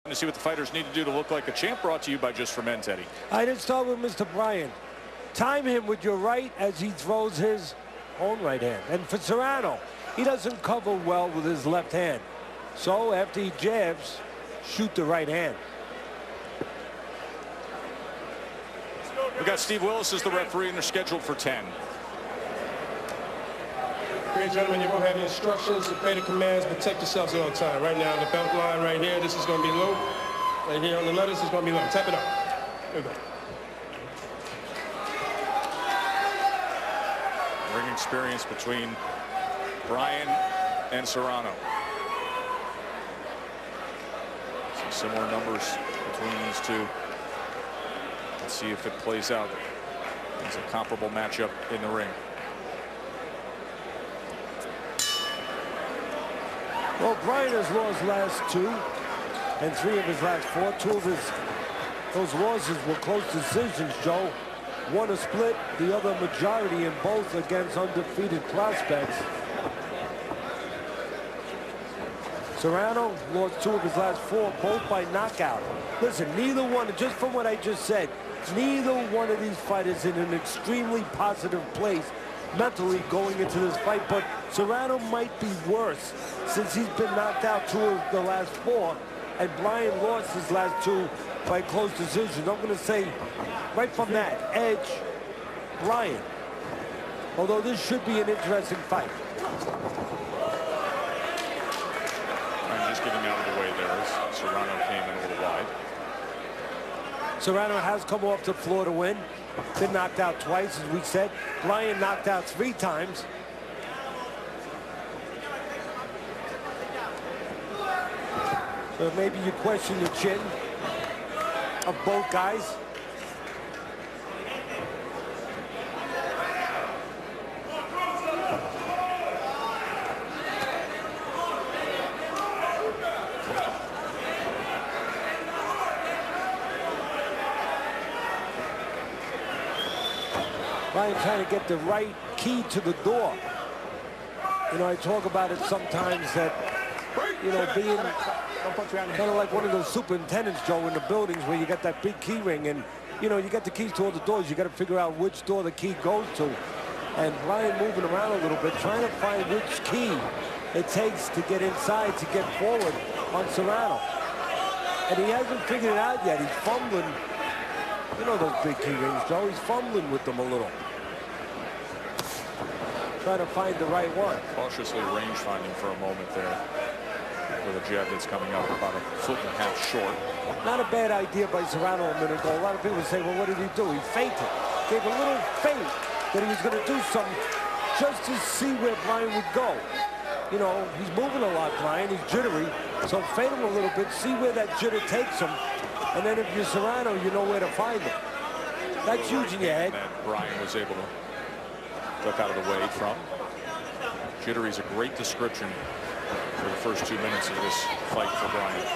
To see what the fighters need to do to look like a champ, brought to you by Just for Men, Teddy. I didn't start with Mr. Bryan. Time him with your right as he throws his own right hand. And for Serrano, he doesn't cover well with his left hand. So after he jabs, shoot the right hand. We got Steve Willis as the referee, and they're scheduled for 10. Ladies and gentlemen, you're going to have the instructions, obey the commands, protect yourselves at all time. Right now, the belt line right here, this is going to be low. Right here on the letters, it's going to be low. Tap it up. There we go. Ring experience between Bryan and Serrano. Some similar numbers between these two. Let's see if it plays out. It's a comparable matchup in the ring. Well, Bryan has lost last 2 and 3 of his last 4. 2 of those losses were close decisions, Joe. One a split, the other majority, in both against undefeated prospects. Serrano lost 2 of his last 4, both by knockout. Listen, neither one, just from what I just said, neither one of these fighters in an extremely positive place mentally going into this fight, but Serrano might be worse since he's been knocked out 2 of the last 4, and Bryan lost his last 2 by close decisions. I'm going to say right from that edge, Bryan. Although this should be an interesting fight. I'm just getting out of the way there as Serrano came in a little wide. Serrano has come off the floor to win. Been knocked out twice, as we said. Bryan knocked out 3 times. So maybe you question the chin of both guys. Bryan trying to get the right key to the door. You know, I talk about it sometimes that, you know, being kind of like one of those superintendents, Joe, in the buildings where you got that big key ring and, you know, you got the keys to all the doors. You got to figure out which door the key goes to. And Bryan moving around a little bit, trying to find which key it takes to get inside, to get forward on Serrano. And he hasn't figured it out yet. He's fumbling. You know those big key rings, Joe. He's fumbling with them a little. Trying to find the right one. Cautiously range finding for a moment there with a jab that's coming up about 1.5 feet short. Not a bad idea by Serrano a minute ago. A lot of people say, well, what did he do? He feinted. Gave a little feint that he was going to do something just to see where Bryan would go. You know, he's moving a lot, Bryan. He's jittery. So feint him a little bit, see where that jitter takes him. And then if you're Serrano, you know where to find him. That's huge in your head. That Bryan was able to duck out of the way from. Jittery is a great description for the first 2 minutes of this fight for Bryan.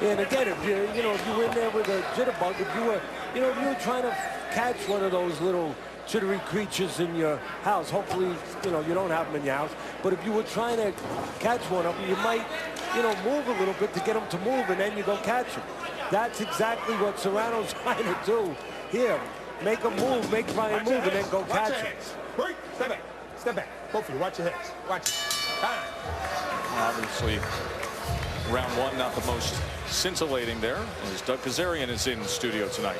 And again, if you if you were in there with a jitterbug, if you were, if you were trying to catch one of those little jittery creatures in your house, hopefully, you don't have them in your house. But if you were trying to catch one of them, you might, move a little bit to get them to move, and then you go catch them. That's exactly what Serrano's trying to do here. Make them move, make Bryan move, and then go catch him. Step back. Step back. Both of you, watch your heads. Watch it. Obviously, round 1 not the most scintillating there, as Doug Kazarian is in the studio tonight.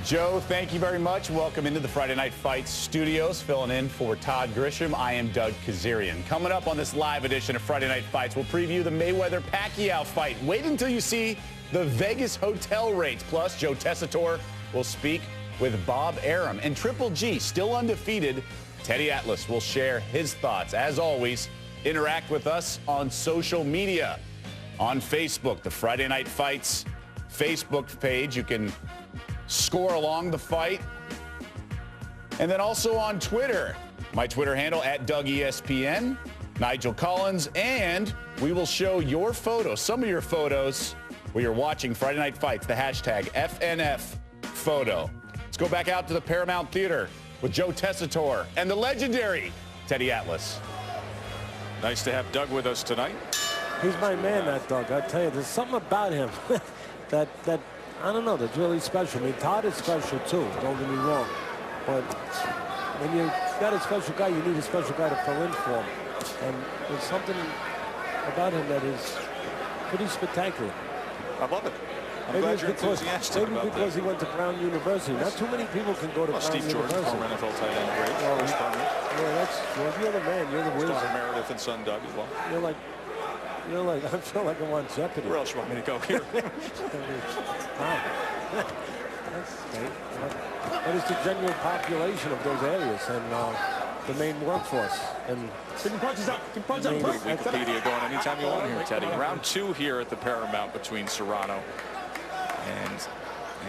Joe, thank you very much. Welcome into the Friday Night Fights studios. Filling in for Todd Grisham, I am Doug Kazarian. Coming up on this live edition of Friday Night Fights, we'll preview the Mayweather-Pacquiao fight. Wait until you see the Vegas hotel rates. Plus, Joe Tessitore will speak with Bob Arum. And Triple G, still undefeated, Teddy Atlas will share his thoughts. As always, interact with us on social media. On Facebook, the Friday Night Fights Facebook page. You can score along the fight. And then also on Twitter, my Twitter handle @DougESPN, Nigel Collins, and we will show your photos, some of your photos where you're watching Friday Night Fights, the hashtag FNFphoto. Let's go back out to the Paramount Theater with Joe Tessitore and the legendary Teddy Atlas. Nice to have Doug with us tonight. He's my man, that Doug. I tell you, there's something about him that I don't know, that's really special. I mean, Todd is special too. Don't get me wrong, but when you got a special guy, you need a special guy to fill in for him. And there's something about him that is pretty spectacular. I love it. I'm Maybe glad you're because, enthusiastic maybe about because that. he went to Brown University. Not too many people can go to Brown Steve Jordan, University. former NFL tight end, great. Well, you're the man. You're the His wizard. daughter Meredith and son Doug as well. You're like, I feel like I'm on Jeopardy. Where else you want me to go here? Wow. That's great. What is the general population of those areas and the main workforce? And Wikipedia going anytime you want here, Teddy. Round 2 here at the Paramount between Serrano and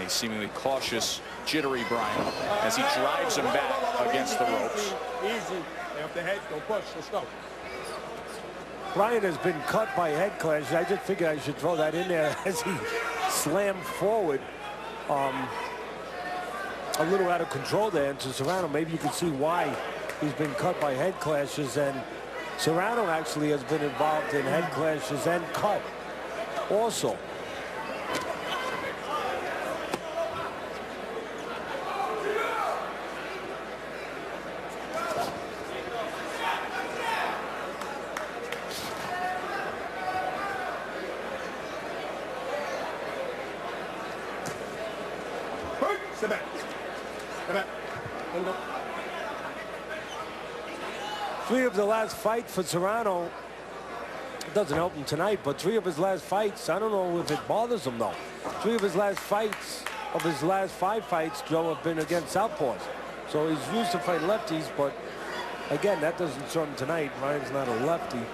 a seemingly cautious, jittery Bryan as he drives him back against the ropes. Easy. Off the head. Don't push. Let's go. Bryan has been cut by head clash. I just figured I should throw that in there as he slammed forward. A little out of control there into Serrano. Maybe you can see why he's been cut by head clashes. And Serrano actually has been involved in head clashes and cut also. Sit back. Sit back. Go. 3 of the last fight for Serrano. It doesn't help him tonight, but 3 of his last fights, I don't know if it bothers him though. 3 of his last fights, of his last 5 fights, Joe, have been against southpaws. So he's used to fight lefties, but again, that doesn't serve him tonight. Ryan's not a lefty,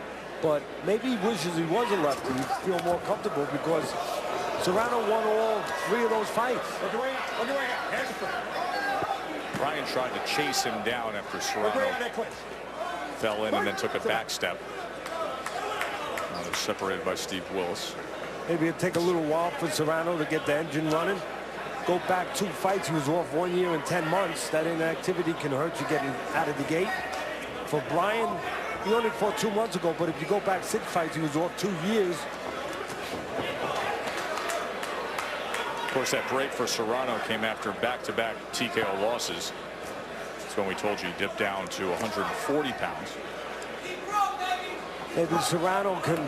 but maybe he wishes he was a lefty. He'd feel more comfortable because Serrano won all 3 of those fights. Bryan tried to chase him down after Serrano fell in and then took a back step. Separated by Steve Willis. Maybe it'd take a little while for Serrano to get the engine running. Go back 2 fights. He was off 1 year and 10 months. That inactivity can hurt you getting out of the gate. For Bryan, he only fought 2 months ago, but if you go back 6 fights, he was off 2 years. Of course, that break for Serrano came after back-to-back TKO losses. That's when we told you he dipped down to 140 pounds. Maybe Serrano can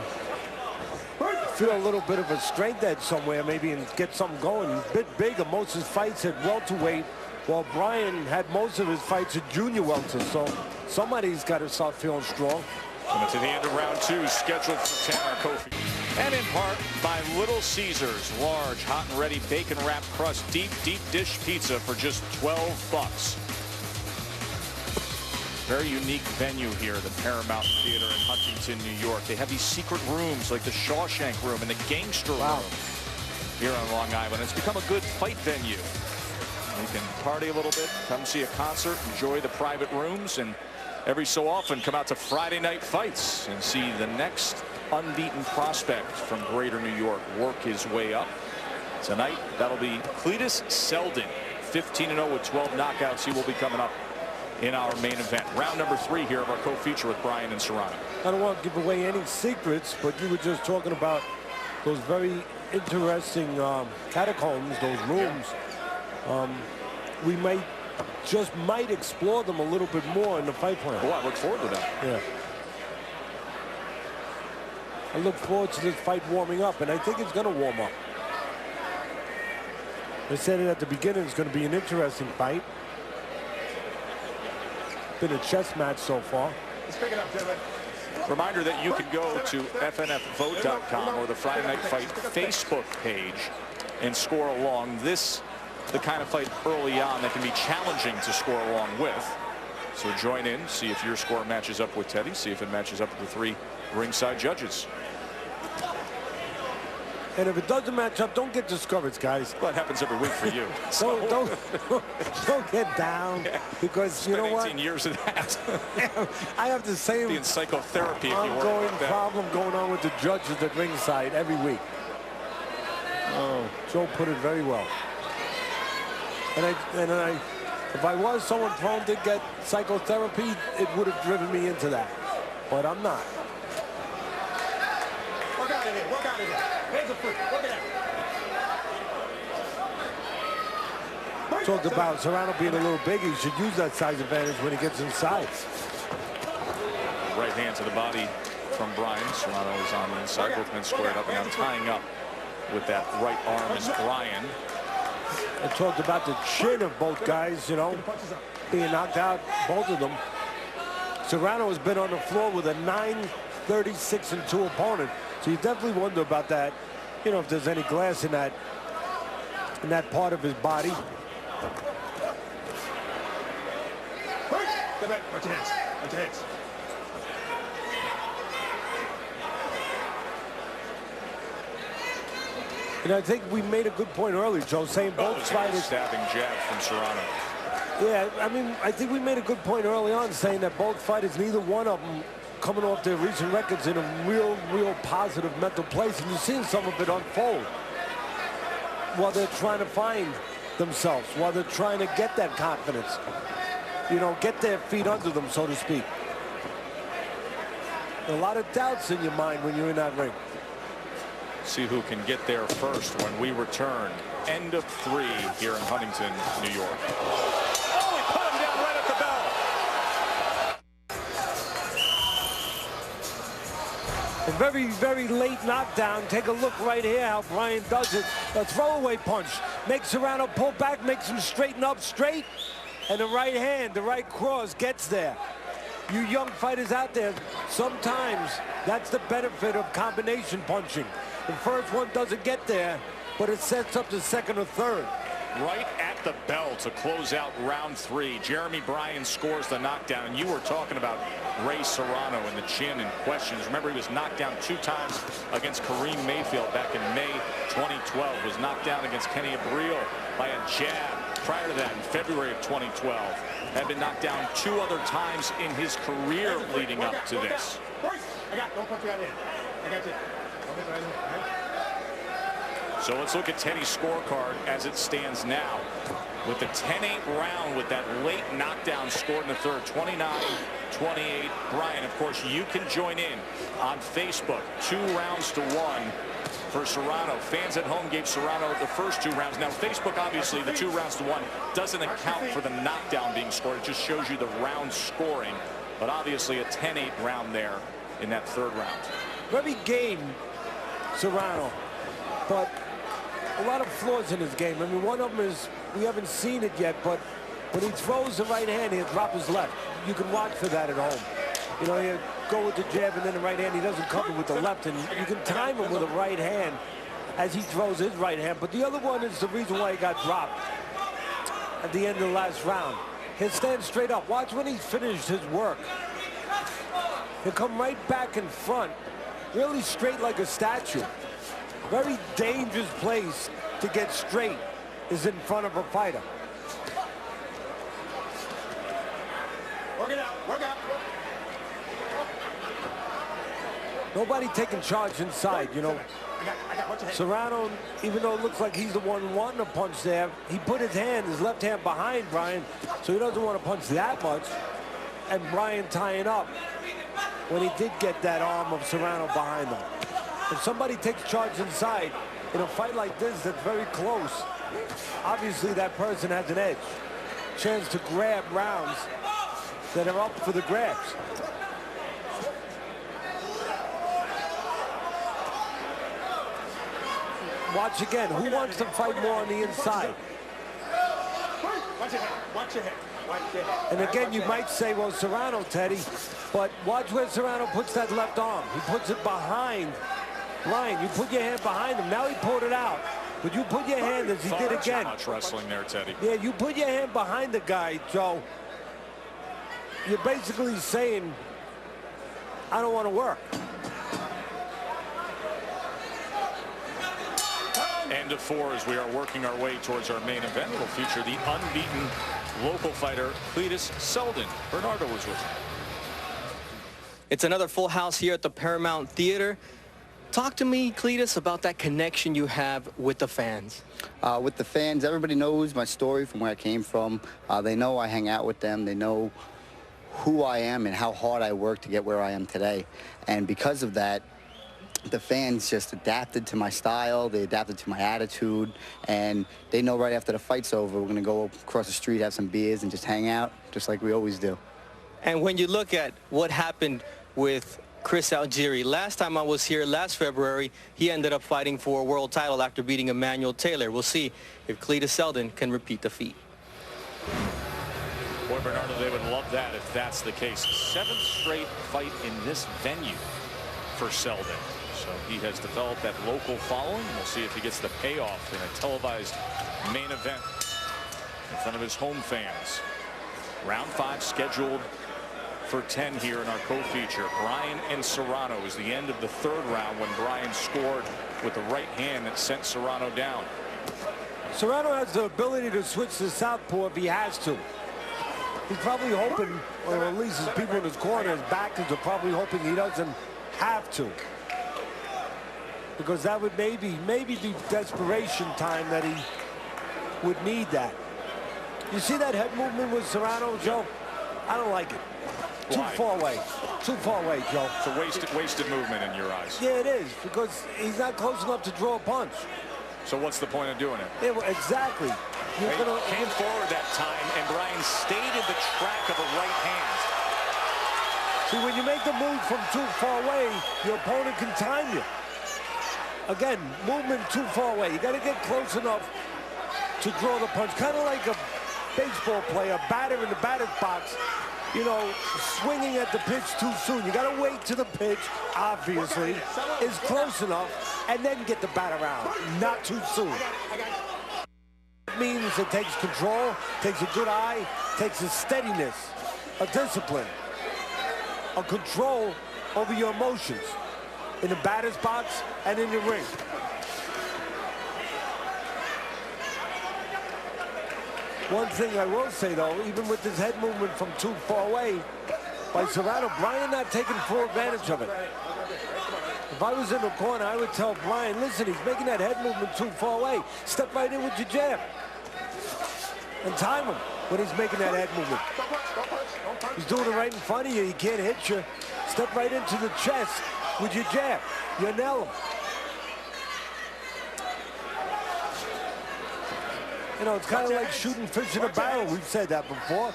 feel a little bit of a strength edge somewhere, maybe, and get something going. He's a bit bigger. Most of his fights at welterweight, while Bryan had most of his fights at junior welter. So somebody's got to start feeling strong. Coming to the end of round 2, scheduled for Tanner Kofi. And in part by Little Caesars, large, hot and ready bacon-wrapped crust, deep dish pizza for just $12. Very unique venue here, the Paramount Theater in Huntington, New York. They have these secret rooms like the Shawshank Room and the Gangster Room here on Long Island. It's become a good fight venue. You can party a little bit, come see a concert, enjoy the private rooms, and every so often come out to Friday night fights and see the next unbeaten prospect from Greater New York work his way up. Tonight, that'll be Cletus Selden, 15-0 with 12 knockouts. He will be coming up in our main event. Round number 3 here of our co-feature with Bryan and Serrano. I don't want to give away any secrets, but you were just talking about those very interesting catacombs, those rooms. We might explore them a little bit more in the fight plan. Oh, I look forward to that. Yeah. I look forward to this fight warming up, and I think it's going to warm up. I said it at the beginning, it's going to be an interesting fight. Been a chess match so far. Let's pick it up, gentlemen. Reminder that you can go to FNFvote.com or the Friday Night Fight Facebook page and score along. This, the kind of fight early on that can be challenging to score along with. So join in, see if your score matches up with Teddy, see if it matches up with the 3 ringside judges. And if it doesn't match up, don't get discouraged, guys. Well, that happens every week for you. So don't get down, because you know what? 18 years of that. I have the same The psychotherapy ongoing problem going on with the judges at ringside every week. Oh, Joe put it very well. And if I was someone prone to get psychotherapy, it would have driven me into that. But I'm not. Work out in there. Work out in there. Hands are free. Work it out. Talked about Serrano being a little big. He should use that size advantage when he gets inside. Right hand to the body from Bryan. Serrano is on the inside. Both men squared up, and now tying up with that right arm is Bryan. I talked about the chin of both guys, you know, being knocked out, both of them. Serrano has been on the floor with a 9-36-2 opponent, so you definitely wonder about that. You know, if there's any glass in that part of his body. Step back. Watch your hands. Watch your hands. And I think we made a good point earlier, Joe, saying both fighters. Stabbing jab from Serrano. Yeah, I mean, I think we made a good point early on saying that both fighters, neither one of them coming off their recent records in a real positive mental place. And you're seeing some of it unfold while they're trying to find themselves, while they're trying to get that confidence. You know, get their feet under them, so to speak. A lot of doubts in your mind when you're in that ring. See who can get there first when we return. End of 3 here in Huntington, New York. Oh, he put him down right at the bell. A very, very late knockdown. Take a look right here how Bryan does it. A throwaway punch. Makes Serrano pull back, makes him straighten up straight. And the right hand, the right cross gets there. You young fighters out there, sometimes that's the benefit of combination punching. The first one doesn't get there, but it sets up the second or third. Right at the bell to close out round 3. Jeremy Bryan scores the knockdown. And you were talking about Ray Serrano and the chin and questions. Remember, he was knocked down 2 times against Kareem Mayfield back in May 2012. Was knocked down against Kenny Abril by a jab. Prior to that, in February of 2012, had been knocked down 2 other times in his career leading up to this. I got. Don't punch you out there. I got you. So let's look at Teddy's scorecard as it stands now. With the 10-8 round with that late knockdown scored in the third, 29-28. Bryan, of course, you can join in on Facebook. 2 rounds to 1 for Serrano. Fans at home gave Serrano the first 2 rounds. Now, Facebook, obviously, the 2 rounds to 1 doesn't account for the knockdown being scored. It just shows you the round scoring. But obviously, a 10-8 round there in that third round. Very game, Serrano, but a lot of flaws in his game. I mean, one of them is, we haven't seen it yet, but when he throws the right hand, he'll drop his left. You can watch for that at home. You know, he'll go with the jab and then the right hand. He doesn't cover with the left, and you can time him with a right hand as he throws his right hand. But the other one is the reason why he got dropped at the end of the last round. He'll stand straight up. Watch when he finished his work. He'll come right back in front, really straight like a statue. Very dangerous place to get straight is in front of a fighter. Work it out. Work out. Nobody taking charge inside, you know. I got. Watch your hands. Serrano, even though it looks like he's the one wanting to punch there, he put his left hand behind Bryan, so he doesn't want to punch that much. And Bryan tying up when he did get that arm of Serrano behind him. If somebody takes charge inside in a fight like this that's very close, obviously that person has an edge. Chance to grab rounds that are up for the grabs. Watch again. Who wants to fight more on the inside? Watch your hand. Watch your hand. Watch your hand. And again, you might say, well, Serrano, Teddy, but watch where Serrano puts that left arm. He puts it behind Bryan. You put your hand behind him. Now he pulled it out. But you put your hand as he did again. Much wrestling there, Teddy. Yeah, you put your hand behind the guy, Joe. You're basically saying, I don't want to work. End of 4 as we are working our way towards our main event. It'll feature the unbeaten local fighter, Cletus Selden. Bernardo was with him. It's another full house here at the Paramount Theater. Talk to me, Cletus, about that connection you have with the fans. With the fans, everybody knows my story from where I came from. They know I hang out with them. They know who I am and how hard I work to get where I am today. And because of that, the fans just adapted to my style, they adapted to my attitude, and they know right after the fight's over, we're gonna go across the street, have some beers, and just hang out, just like we always do. And when you look at what happened with Chris Algieri, last time I was here last February, he ended up fighting for a world title after beating Emmanuel Taylor. We'll see if Cletus Selden can repeat the feat. Boy, Bernardo, they would love that if that's the case. 7th straight fight in this venue for Selden. So he has developed that local following. We'll see if he gets the payoff in a televised main event in front of his home fans. Round 5 scheduled for 10 here in our co-feature. Bryan and Serrano is the end of the 3rd round when Bryan scored with the right hand that sent Serrano down. Serrano has the ability to switch to southpaw if he has to. He's probably hoping, or at least his people in his corner, his backers are probably hoping he doesn't have to. Because that would maybe be desperation time that he would need that. You see that head movement with Serrano, Joe? I don't like it. Too far away. Too far away, Joe. It's a wasted movement in your eyes. Yeah, it is, because he's not close enough to draw a punch. So what's the point of doing it? Yeah, well, exactly. He came forward that time, and Bryan stayed in the track of a right hand. See, when you make the move from too far away, your opponent can time you. Again, movement too far away. You got to get close enough to draw the punch. Kind of like a baseball player, batter in the batter's box, you know, swinging at the pitch too soon. You got to wait till the pitch, obviously, is close enough, and then get the bat around, not too soon. It means it takes control, takes a good eye, takes a steadiness, a discipline, a control over your emotions in the batter's box and in the ring. One thing I will say, though, even with this head movement from too far away by Serrano, Bryan not taking full advantage of it. If I was in the corner, I would tell Bryan, listen, he's making that head movement too far away. Step right in with your jab. And time him when he's making that head movement. He's doing it right in front of you. He can't hit you. Step right into the chest with your jab. You nail him. You know, it's kind of like shooting fish in a barrel. We've said that before.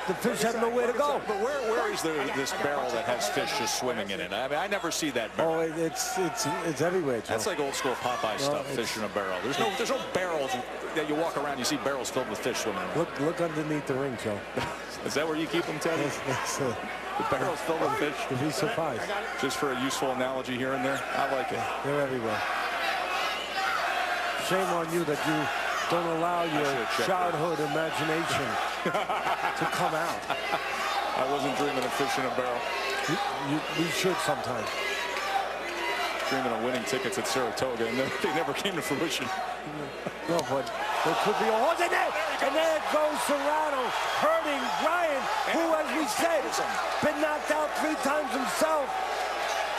The fish have nowhere to go. But where is this barrel that has fish just swimming in it? I mean, I never see that barrel. Oh, it's everywhere, Joe. That's like old school Popeye stuff, fish in a barrel. There's no barrels that you walk around, you see barrels filled with fish swimming around. Look underneath the ring, Joe. Is that where you keep them, Teddy? The barrels filled with fish? You'd be surprised. Just for a useful analogy here and there. I like it. They're everywhere. Shame on you that you don't allow your childhood imagination to come out. I wasn't dreaming of fish in a barrel. We should sometime. Dreaming of winning tickets at Saratoga, and they never came to fruition. No, but there could be a horse in there. And there goes Serrano, hurting Bryan, who, as we said, been knocked out 3 times himself.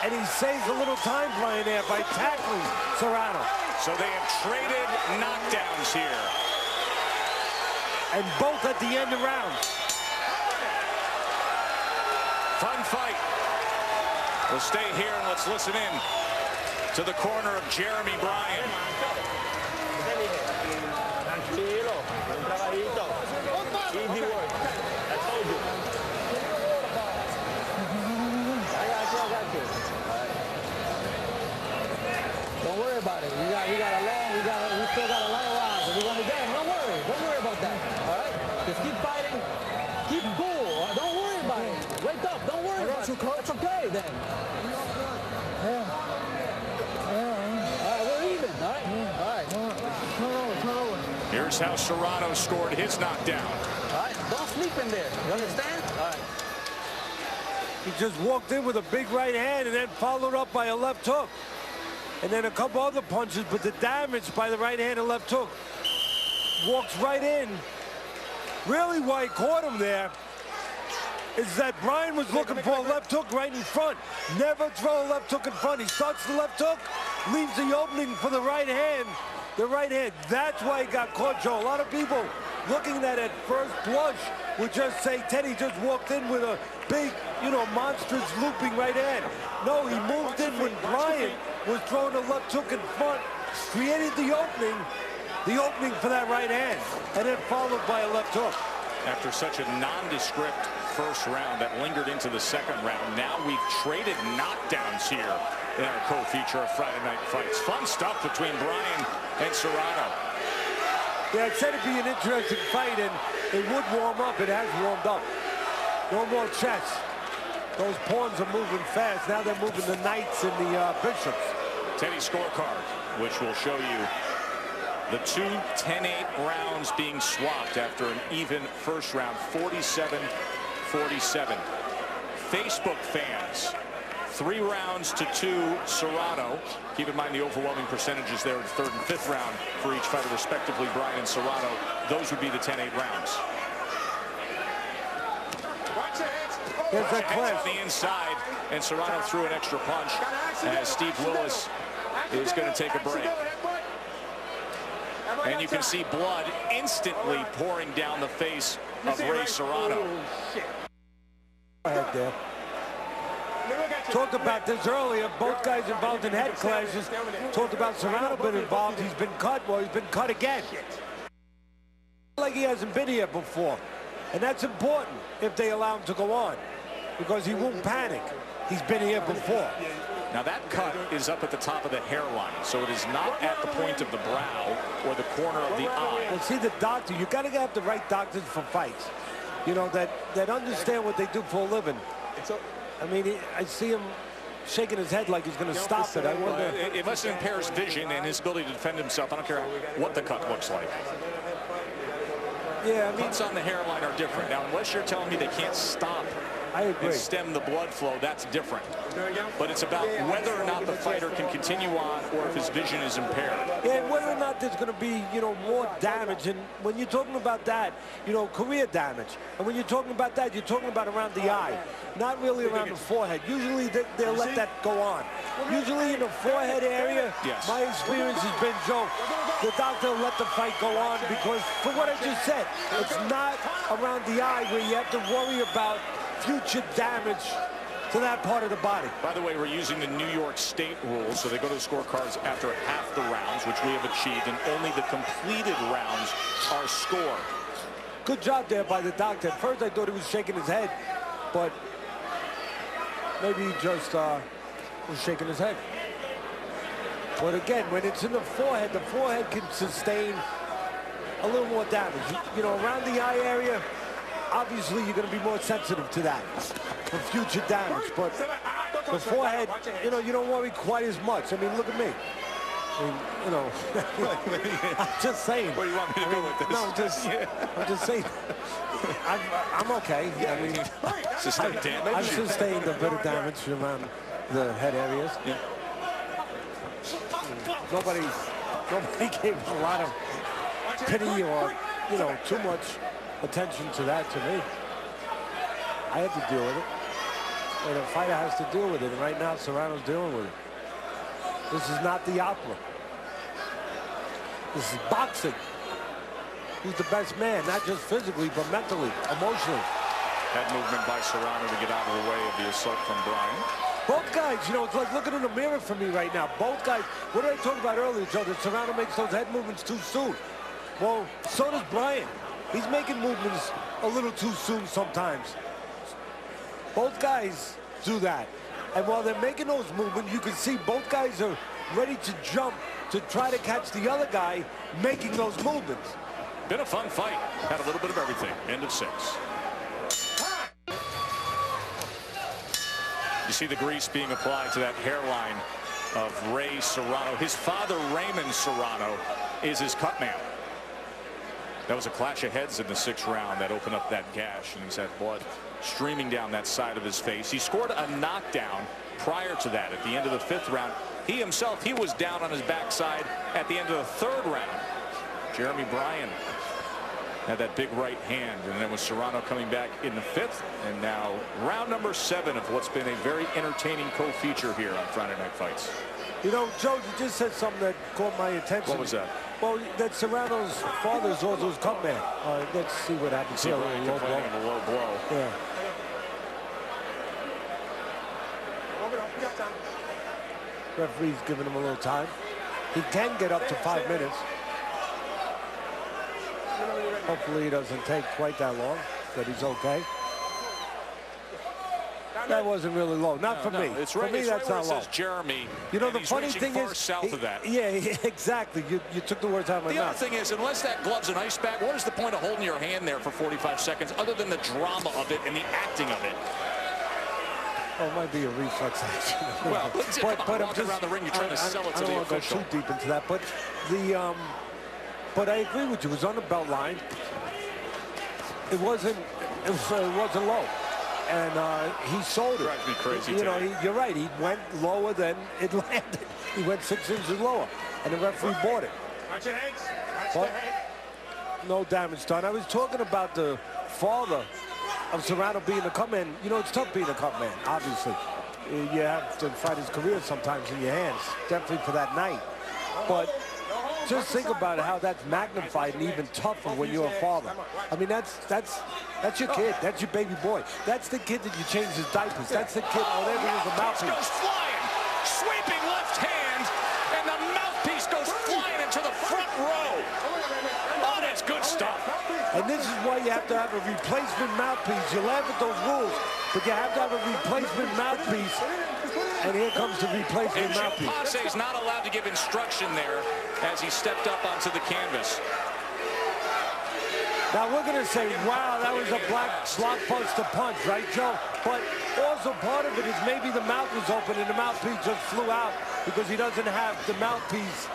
And he saves a little time, Bryan, there by tackling Serrano. So they have traded knockdowns here. And both at the end of rounds. Fun fight. We'll stay here and let's listen in to the corner of Jeremy Bryan. Don't worry about it. We still got a lot of rounds, and we're gonna get him. Don't worry about that. All right, just keep fighting, keep cool. Don't worry about it. Wake up. Don't worry about it. It's okay then. Yeah. All right, we're even. All right. Turn over. Here's how Serrano scored his knockdown. All right, don't sleep in there. You understand? All right. He just walked in with a big right hand and then followed up by a left hook. And then a couple other punches, but the damage by the right hand and left hook. Walks right in. Really why he caught him there is that Bryan was looking for a left hook right in front. Never throw a left hook in front. He starts the left hook, leaves the opening for the right hand. The right hand. That's why he got caught, Joe. A lot of people looking at it at first blush would just say Teddy just walked in with a big you know, monstrous looping right hand. No, he moved in when Bryan was throwing a left hook in front, created the opening for that right hand, and then followed by a left hook. After such a nondescript first round that lingered into the second round, now we've traded knockdowns here in our co-feature of Friday Night Fights. Fun stuff between Bryan and Serrano. Yeah, it said it'd be an interesting fight, and it would warm up. It has warmed up. No more chess. Those pawns are moving fast. Now they're moving the knights and the bishops. Teddy scorecard, which will show you the two 10-8 rounds being swapped after an even first round, 47-47. Facebook fans, 3 rounds to 2 Serrano. Keep in mind the overwhelming percentages there in the third and fifth round for each fighter, respectively, Bryan and Serrano. Those would be the 10-8 rounds. There's that clash on the inside, and Serrano threw an extra punch as Steve Willis is going to take a break. And you can see blood instantly pouring down the face of Ray Serrano. Right there. Talked about this earlier. Both guys involved in head clashes. Talked about Serrano been involved. He's been cut. Well, he's been cut again. Like he hasn't been here before. And that's important if they allow him to go on, because he won't panic. He's been here before. Now that cut is up at the top of the hairline, so it is not at the point of the brow or the corner of the eye. Well, see, the doctor, you got to have the right doctors for fights. You know, that understand what they do for a living. I mean, I see him shaking his head like he's going to stop it. I wonder. It must impair his vision and his ability to defend himself. I don't care what the cut looks like. Yeah, I mean, cuts on the hairline are different. Now, unless you're telling me they can't stop and stem the blood flow, that's different. But it's about whether or not the fighter can continue on or if his vision is impaired. Yeah, and whether or not there's going to be, you know, more damage. And when you're talking about that, you know, career damage. And when you're talking about that, you're talking about around the eye, not really around the forehead. Usually they'll let that go on. Usually in the forehead area, yes. My experience has been, Joe, the doctor will let the fight go on because, for what I just said, it's not around the eye where you have to worry about future damage to that part of the body. By the way, we're using the New York State rules, so they go to the scorecards after half the rounds, which we have achieved, and only the completed rounds are scored. Good job there by the doctor. At first I thought he was shaking his head, but maybe he just was shaking his head. But again, when it's in the forehead can sustain a little more damage. You know, around the eye area, obviously you're going to be more sensitive to that for future damage. But the forehead, you know, you don't worry quite as much. I mean, look at me. I mean, you know, I'm just saying. What do you want me to do with this? No, I'm just saying. I'm okay. I mean, sustained damage. I've sustained a bit of damage around the head areas. Yeah. Nobody gave a lot of pity or, you know, too much attention to that to me. I had to deal with it. And a fighter has to deal with it. And right now, Serrano's dealing with it. This is not the opera. This is boxing. Who's the best man, not just physically, but mentally, emotionally. That movement by Serrano to get out of the way of the assault from Bryan. Both guys, you know, it's like looking in the mirror for me right now. Both guys, what did I talk about earlier, Joe? That Serrano makes those head movements too soon. Well, so does Bryan. He's making movements a little too soon sometimes. Both guys do that. And while they're making those movements, you can see both guys are ready to jump to try to catch the other guy making those movements. Been a fun fight. Had a little bit of everything. End of 6. You see the grease being applied to that hairline of Ray Serrano. His father, Raymond Serrano, is his cut man. That was a clash of heads in the 6th round that opened up that gash, and he's had blood streaming down that side of his face. He scored a knockdown prior to that at the end of the 5th round. He himself, he was down on his backside at the end of the 3rd round. Jeremy Bryan had that big right hand, and then with Serrano coming back in the 5th, and now round number 7 of what's been a very entertaining co-feature here on Friday Night Fights. You know, Joe, you just said something that caught my attention. What was that? Well, that Serrano's father's also his cut man. Let's see what happens here. Bryan complaining of a low blow. Yeah. Referee's giving him a little time. He can get up to 5 minutes. Hopefully he doesn't take quite that long, but he's okay. That wasn't really low. Not for me. It's right, for me, it's that's right not where it low. says Jeremy. You know, the funny thing far is, south of that. Yeah, exactly. You took the words out of my mouth. The other thing is, unless that glove's an ice bag, what is the point of holding your hand there for 45 seconds other than the drama of it and the acting of it? Oh, it might be a reflex action. Well, but I'm walking around the ring, you're trying to sell it to the official. I don't want to go too deep into that, but I agree with you. It was on the belt line. It wasn't low, and he sold it. Drives me crazy. You know, you're right. He went lower than it landed. He went 6 inches lower, and the referee bought it. Watch your hands. Watch But the head. no damage done. I was talking about the father of Serrano being a cut man. You know, it's tough being a cut man, obviously. You have to fight his career sometimes in your hands, definitely for that night. But just think about how that's magnified and even tougher when you're a father. I mean, that's your kid. That's your baby boy. That's the kid that you change his diapers. That's the kid, whatever is the mouthpiece. Goes flying, sweeping left hand, and the mouthpiece goes flying into the front row. Oh, that's good stuff. And this is why you have to have a replacement mouthpiece. You laugh at those rules, but you have to have a replacement mouthpiece. And here comes the replacement mouthpiece. Passe is not allowed to give instruction there as he stepped up onto the canvas. Now we're going to say, wow, that was a blockbuster punch, right, Joe? But also part of it is maybe the mouth was open and the mouthpiece just flew out because he doesn't have the mouthpiece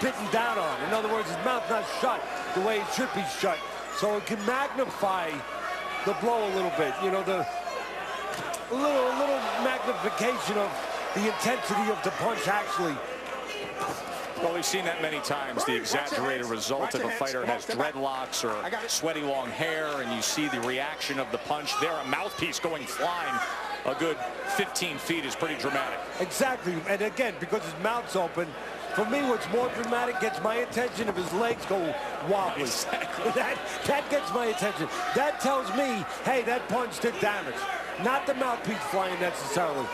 bitten down on. In other words, his mouth not shut the way it should be shut. So it can magnify the blow a little bit. You know, the little magnification of the intensity of the punch actually. Well, we've seen that many times, the exaggerated result if a fighter has dreadlocks or sweaty long hair, and you see the reaction of the punch there. A mouthpiece going flying a good 15 feet is pretty dramatic. Exactly, and again, because his mouth's open, for me, what's more dramatic gets my attention if his legs go wobbly. Exactly. That gets my attention. That tells me, hey, that punch did damage. Not the mouthpiece flying necessarily.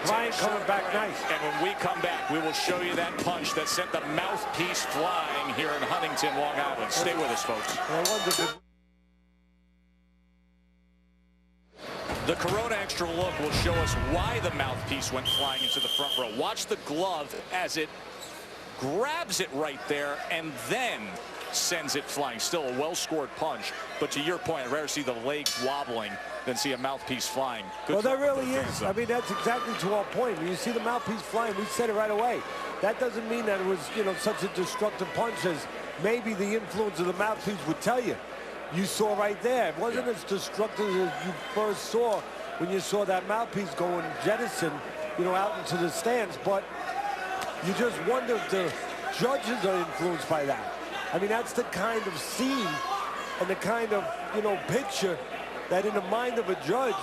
Bryan coming back nice. And when we come back, we will show you that punch that sent the mouthpiece flying here in Huntington, Long Island. Stay with us, folks. The Corona Extra look will show us why the mouthpiece went flying into the front row. Watch the glove as it grabs it right there and then sends it flying. Still a well-scored punch, but to your point, I'd rather see the legs wobbling than see a mouthpiece flying. Good. Well, that really is. I mean, that's exactly to our point. When you see the mouthpiece flying, we said it right away. That doesn't mean that it was, you know, such a destructive punch as maybe the influence of the mouthpiece would tell you. You saw right there. It wasn't as destructive as you first saw when you saw that mouthpiece going jettison, you know, out into the stands. But you just wonder if the judges are influenced by that. I mean, that's the kind of scene and the kind of, you know, picture that in the mind of a judge,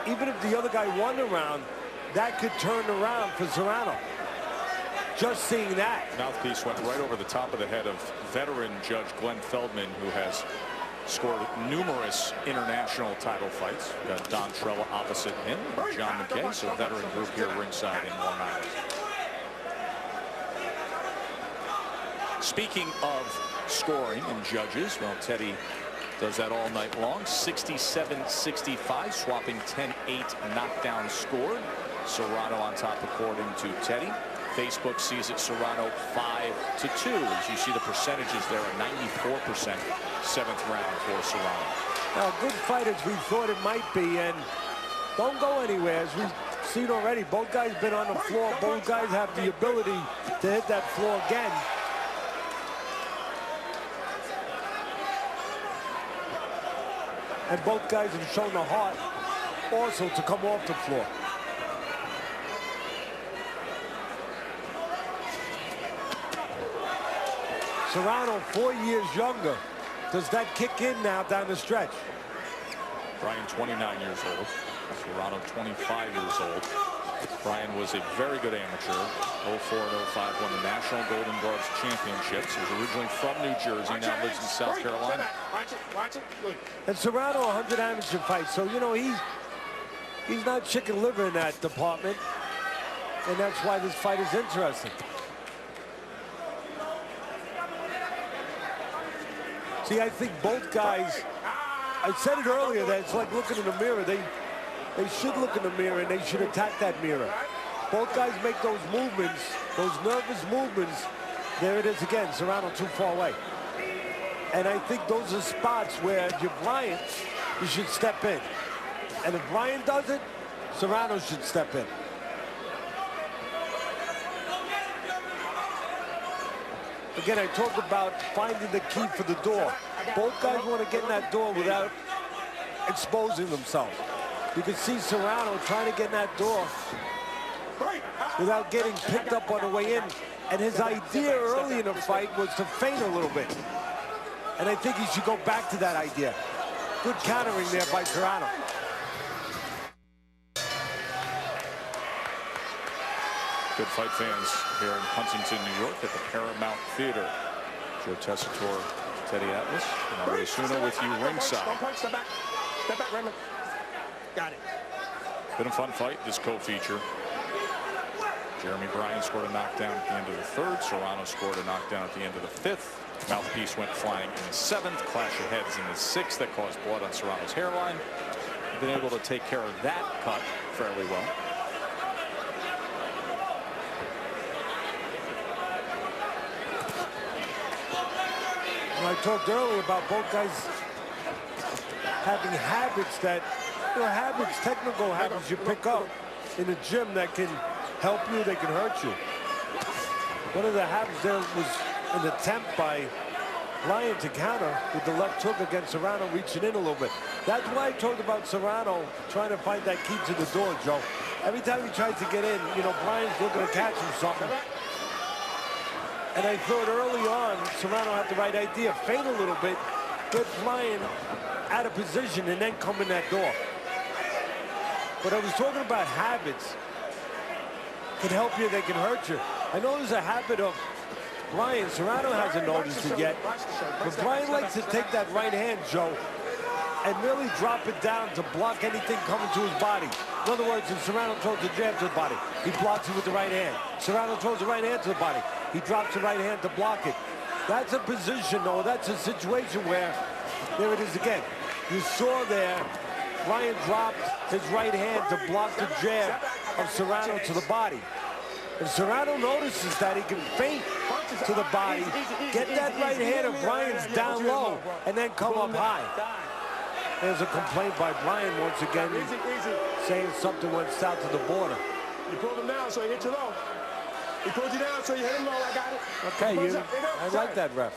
even if the other guy won the round, that could turn around for Serrano. Just seeing that. Mouthpiece went right over the top of the head of veteran judge Glenn Feldman, who has scored numerous international title fights. We've got Don Trella opposite him, John McKay, so veteran group here ringside in Long Island. Speaking of scoring and judges, well, Teddy does that all night long. 67-65, swapping 10-8 knockdown scored. Serrano on top according to Teddy. Facebook sees it Serrano 5-2. As you see the percentages there, a 94% seventh round for Serrano. Now, good fight as we thought it might be, and don't go anywhere. As we've seen already, both guys been on the floor. Both guys have the ability to hit that floor again. And both guys have shown the heart also to come off the floor. Serrano 4 years younger. Does that kick in now down the stretch? Bryan 29 years old. Serrano 25 years old. Bryan was a very good amateur. 04 and 05 won the National Golden Gloves Championships. He was originally from New Jersey, now lives in South Carolina. Watch it. Look. And Serrano 100 amateur fights. So, you know, He's not chicken liver in that department, and that's why this fight is interesting. See, I think both guys, I said it earlier that it's like looking in the mirror. They should look in the mirror and they should attack that mirror. Both guys make those movements, those nervous movements. There it is again, Serrano too far away. And I think those are spots where if you're Bryan, you should step in. And if Bryan does it, Serrano should step in. Again, I talk about finding the key for the door. Both guys want to get in that door without exposing themselves. You can see Serrano trying to get in that door without getting picked up on the way in. And his idea early in the fight was to feint a little bit. And I think he should go back to that idea. Good countering there by Serrano. Good fight fans here in Huntington, New York at the Paramount Theater. Joe Tessitore, Teddy Atlas, and Mario Suna with you ringside. Step back. Step back, Raymond. Got it. Been a fun fight, this co-feature. Jeremy Bryan scored a knockdown at the end of the third. Serrano scored a knockdown at the end of the fifth. Mouthpiece went flying in the seventh. Clash of heads in the sixth that caused blood on Serrano's hairline. Been able to take care of that cut fairly well. I talked earlier about both guys having habits that, habits, technical habits you pick up in the gym that can help you, they can hurt you. One of the habits there was an attempt by Bryan to counter with the left hook against Serrano, reaching in a little bit. That's why I talked about Serrano trying to find that key to the door, Joe. Every time he tries to get in, Bryan's looking to catch him something. And I thought early on, Serrano had the right idea. Feint a little bit, get Bryan out of position, and then come in that door. But I was talking about habits. Can help you, they can hurt you. I know there's a habit of Bryan. Serrano hasn't noticed it yet. But Bryan likes to take that right hand, Joe, and really drop it down to block anything coming to his body. In other words, if Serrano throws a jab to the body, he blocks it with the right hand. Serrano throws the right hand to the body. He drops the right hand to block it. That's a position, though. That's a situation where, there it is again. You saw there, Bryan dropped his right hand to block the jab of Serrano to the body. If Serrano notices that, he can feint to the body, get that right hand of Bryan's down low, and then come up high. There's a complaint by Bryan once again, saying something went south of the border. You pulled him down, so he hit you low. He pulled you down, so you hit him low. I got it. Okay, I like that, ref.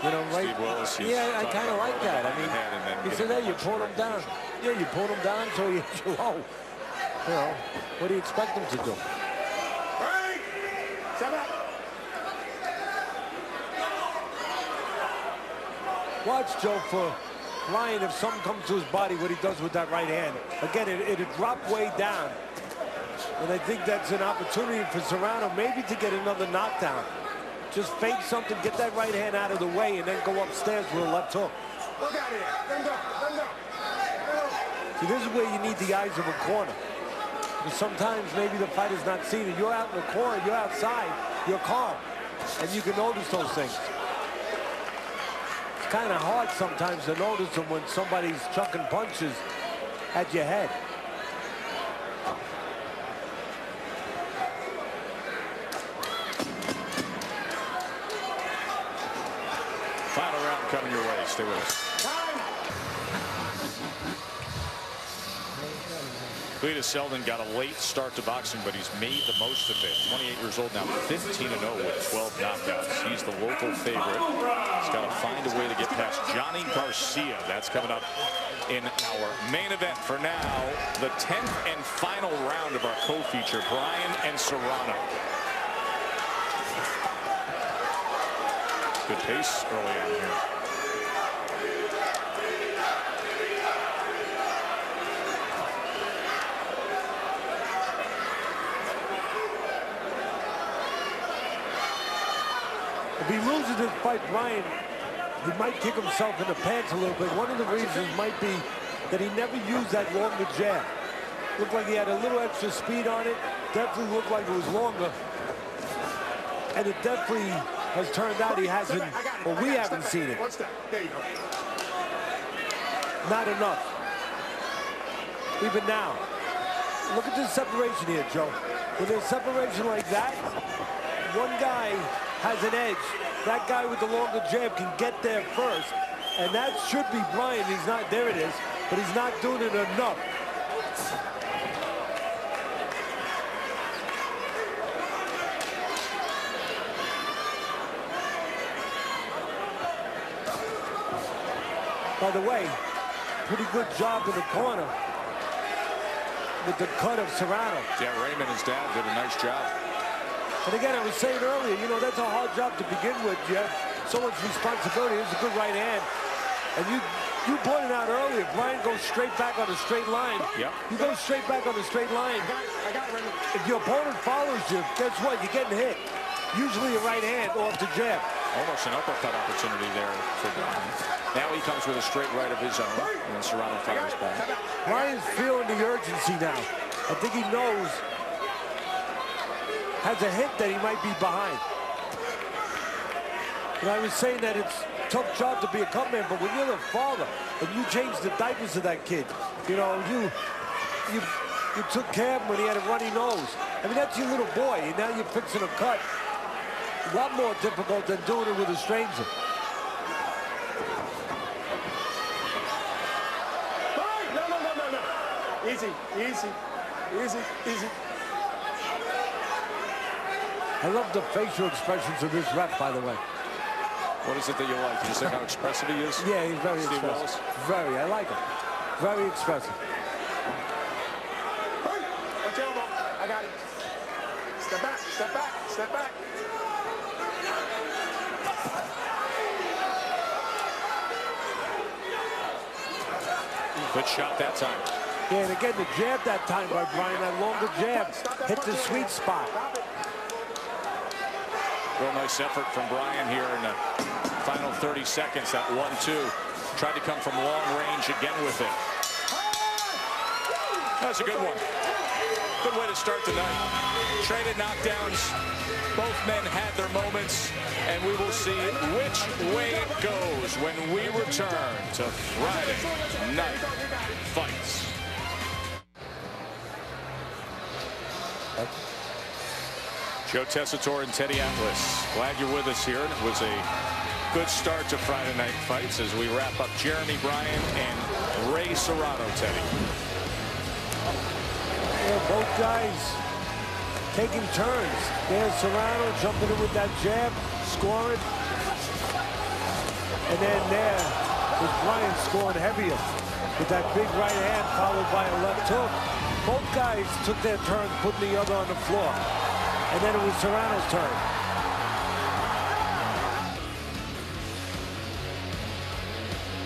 Right? Steve Willis, yeah, I kind of like that. I mean, he said, hey, you pulled him down. Yeah, you pulled him down, so he hit you low. What do you expect him to do? Hey! Step back. Watch, Joe, for Bryan, if something comes to his body, what he does with that right hand. Again, it'd drop way down. And I think that's an opportunity for Serrano maybe to get another knockdown. Just feint something, get that right hand out of the way, and then go upstairs with a left hook. Look out here. Let him go. See, this is where you need the eyes of a corner. Because sometimes maybe the fighter's not seeing it. You're out in the corner, you're outside, you're calm. And you can notice those things. It's kind of hard sometimes to notice them when somebody's chucking punches at your head. Final round coming your way. Stay with us. Cletus Selden got a late start to boxing, but he's made the most of it. 28 years old now, 15-0 with 12 knockouts. He's the local favorite. He's got to find a way to get past Johnny Garcia. That's coming up in our main event. For now, the 10th and final round of our co-feature, Bryan and Serrano. Good pace early on here. If he loses this fight, Bryan, he might kick himself in the pants a little bit. One of the reasons might be that he never used that longer jab. Looked like he had a little extra speed on it. Definitely looked like it was longer. And it definitely has turned out he hasn't, or we haven't seen it. There you go. Not enough. Even now. Look at this separation here, Joe. When there's separation like that, one guy has an edge. That guy with the longer jab can get there first. And that should be Bryan. He's not, there it is, but he's not doing it enough. By the way, pretty good job in the corner with the cut of Serrano. Yeah, Raymond, his dad, did a nice job. And again, I was saying earlier, you know, that's a hard job to begin with. You have so much responsibility. It's a good right hand. And you pointed out earlier, Bryan goes straight back on a straight line. Yep. You go straight back on a straight line. I got it, Raymond. If your opponent follows you, guess what? You're getting hit. Usually a right hand off the jab. Almost an uppercut opportunity there for Bryan. Now he comes with a straight right of his own, and then Serrano fires back. Bryan's feeling the urgency now. I think he knows, has a hint that he might be behind. And I was saying that it's a tough job to be a cut man, but when you're the father and you change the diapers of that kid, you know, you took care of him when he had a runny nose. I mean, that's your little boy, and now you're fixing a cut. A lot more difficult than doing it with a stranger. No. Easy. I love the facial expressions of this rep, by the way. What is it that you like? You just think how expressive he is? Yeah, he's very Steve expressive. Wallace? Very, I like him. Very expressive. Watch your elbow. I got it. Step back. Good shot that time. Yeah, and again, the jab that time by Bryan, that longer jab, hit the sweet spot. Real nice effort from Bryan here in the final 30 seconds. That 1-2. Tried to come from long range again with it. That's a good one. Good way to start the night. Traded knockdowns. Both men had their moments, and we will see which way it goes when we return to Friday Night Fights. Joe Tessitore and Teddy Atlas, glad you're with us here. It was a good start to Friday Night Fights as we wrap up Jeremy Bryan and Ray Serrano, Teddy. Yeah, both guys taking turns. There's Serrano jumping in with that jab, scoring. And then there was Bryan scoring heavier with that big right hand followed by a left hook. Both guys took their turns putting the other on the floor. And then it was Serrano's turn.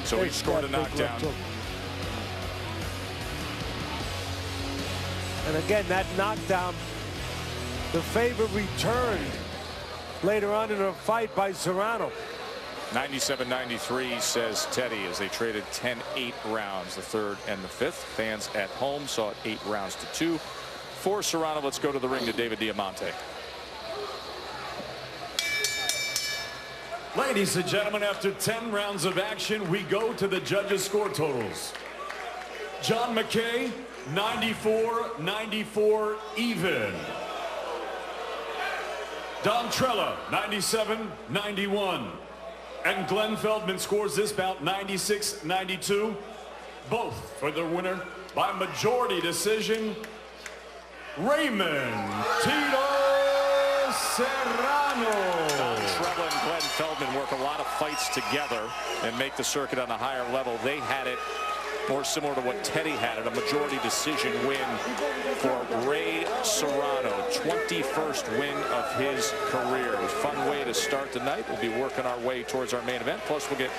So he scored a knockdown. And again, that knockdown, the favor returned later on in the fight by Serrano. 97-93, says Teddy, as they traded 10-8 rounds, the third and the fifth. Fans at home saw it 8 rounds to 2. For Serrano, let's go to the ring to David Diamante. Ladies and gentlemen, after 10 rounds of action, we go to the judges' score totals. John McKay, 94-94 even. Don Trella, 97-91. And Glenn Feldman scores this bout 96-92. Both for the winner by majority decision, Raymond Tito Serrano. Don Trella and Glenn Feldman work a lot of fights together and make the circuit on a higher level. They had it more similar to what Teddy had it, a majority decision win for Ray Serrano, 21st win of his career. A fun way to start the night. We'll be working our way towards our main event. Plus, we'll get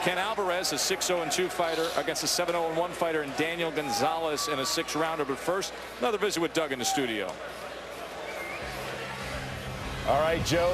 Ken Alvarez, a 6-0-2 fighter, against a 7-0-1 fighter, and Daniel Gonzalez in a 6-rounder. But first, another visit with Doug in the studio. All right, Joe.